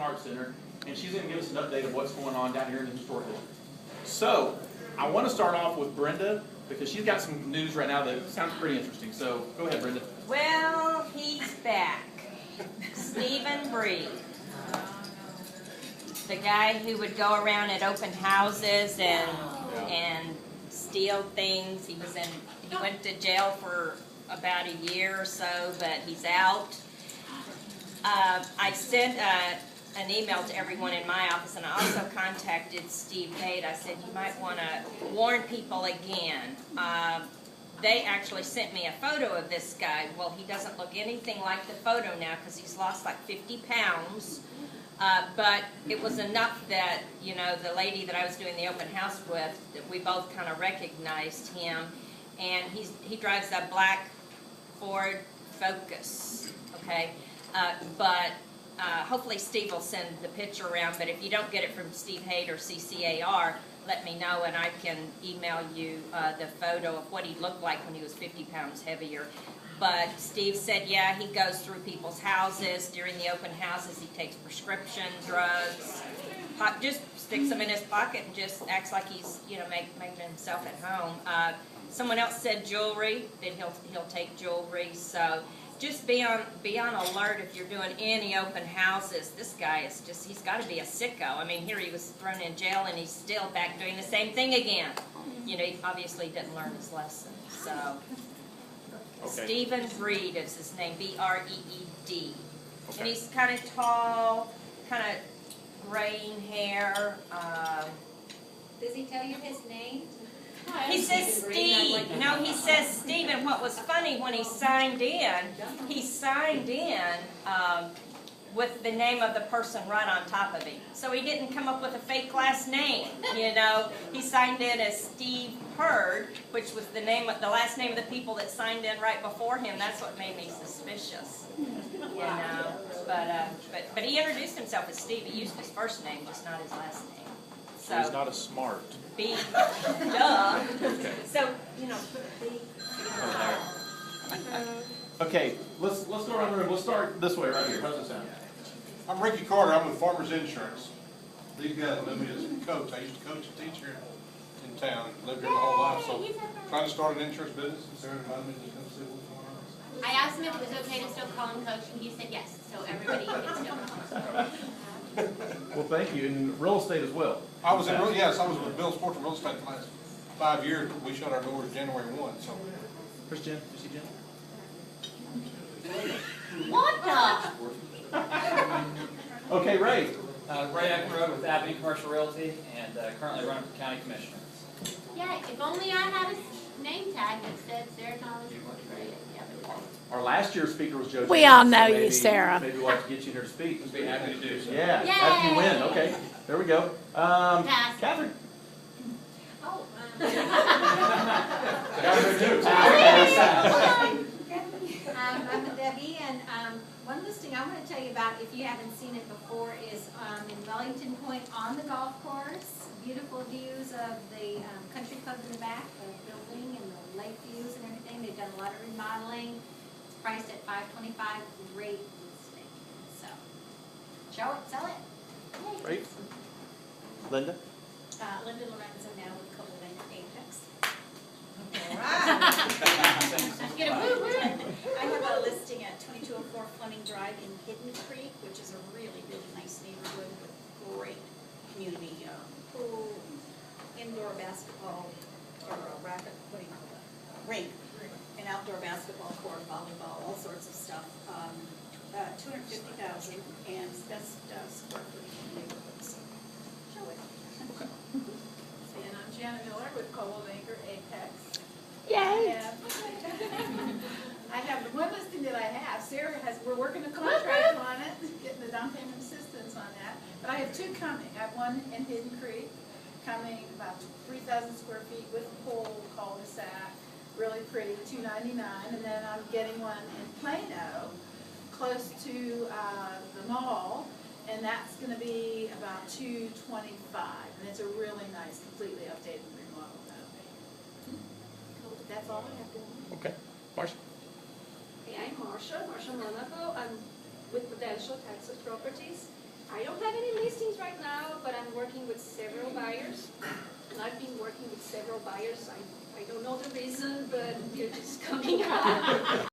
Art Center, and she's going to give us an update of what's going on down here in the historic district. So, I want to start off with Brenda, because she's got some news right now that sounds pretty interesting. So, go ahead, Brenda. Well, he's back. Stephen Breed. The guy who would go around at open houses and steal things. He went to jail for about a year or so, but he's out. I sent an email to everyone in my office, and I also contacted Steve Haight. I said, you might want to warn people again. They actually sent me a photo of this guy. Well, he doesn't look anything like the photo now because he's lost like 50 pounds. But it was enough that, you know, the lady that I was doing the open house with, that we both kind of recognized him. And he drives a black Ford Focus, okay? Hopefully Steve will send the picture around, but if you don't get it from Steve Haight or CCAR, let me know and I can email you the photo of what he looked like when he was 50 pounds heavier. But Steve said, yeah, he goes through people's houses. During the open houses, he takes prescription drugs, just sticks them in his pocket and just acts like he's, you know, making himself at home. Someone else said jewelry, that he'll take jewelry. So just be on alert if you're doing any open houses. This guy is just, he's got to be a sicko. I mean, here he was thrown in jail and he's still back doing the same thing again. You know, he obviously didn't learn his lesson. So, okay. Stephen Breed is his name, B-R-E-E-D. Okay. And he's kind of tall, kind of graying hair. Does he tell you his name? He says Steve. No, he says Steve. And what was funny, when he signed in with the name of the person right on top of him. So he didn't come up with a fake last name, you know. He signed in as Steve Hurd, which was the last name of the people that signed in right before him. That's what made me suspicious, you know. But he introduced himself as Steve. He used his first name, just not his last name. So he's not as smart. Duh. Okay. So, you know, okay, let's go around the room. We'll start this way right here. How's that sound? I'm Ricky Carter. I'm with Farmers Insurance. These guys know me as a coach. I used to coach a teacher in town. Lived here my whole life. So trying to start an insurance business. And Sarah invited me to come see what's going on. I asked him if it was okay to still call him coach, and he said yes. So everybody can still call him. Well, thank you. And real estate as well. I was with Bill Sports and Real Estate the last 5 years. We shut our doors January 1. So. Where's Jen? You see Jen? What the? Okay, Ray. Ray Eckroyd with Avenue Commercial Realty, and currently running for County Commissioner. Yeah, if only I had a name tag that said Sarah Thomas. Our last year's speaker was Joe. We all know you, Sarah. Maybe we'll have to get you in here to speak. We'd be happy to do so. Yeah, after you win. Okay, there we go. Catherine. Oh. I'm Debbie, and one listing I want to tell you about, if you haven't seen it before, is in Wellington Point on the golf course. Beautiful views of the country club in the back, the building, and the lake views and everything. They've done a lot of remodeling. It's priced at $525. Great listing. So, show it, sell it. Yay. Great. Linda. Linda Lorenzo now with Copeland Apex. Get a woo woo. I have a listing at 2204 Fleming Drive in Hidden Creek, which is a really, really nice neighborhood with great community pool, indoor basketball, or a racket, what do you call that? Rink, an outdoor basketball court, volleyball, all sorts of stuff. 250,000 and best square footage in the neighborhood. So show it. And I'm Janet Miller with Coldwell Banker Apex. Yay! I have the one listing that I have. Sarah we're working a contract on it, getting the down payment assistance on that. But I have two coming. I have one in Hidden Creek, coming about 3,000 square feet with a pool, cul-de-sac, really pretty, $299. And then I'm getting one in Plano, close to the mall, and that's going to be about $225. And it's a really nice, completely updated remodel. Cool. That's all I have to do. Okay. Marcia. Hey, I'm Marcia Monaco. I'm with Prudential Texas Properties. I don't several buyers. I don't know the reason, but they're just coming out.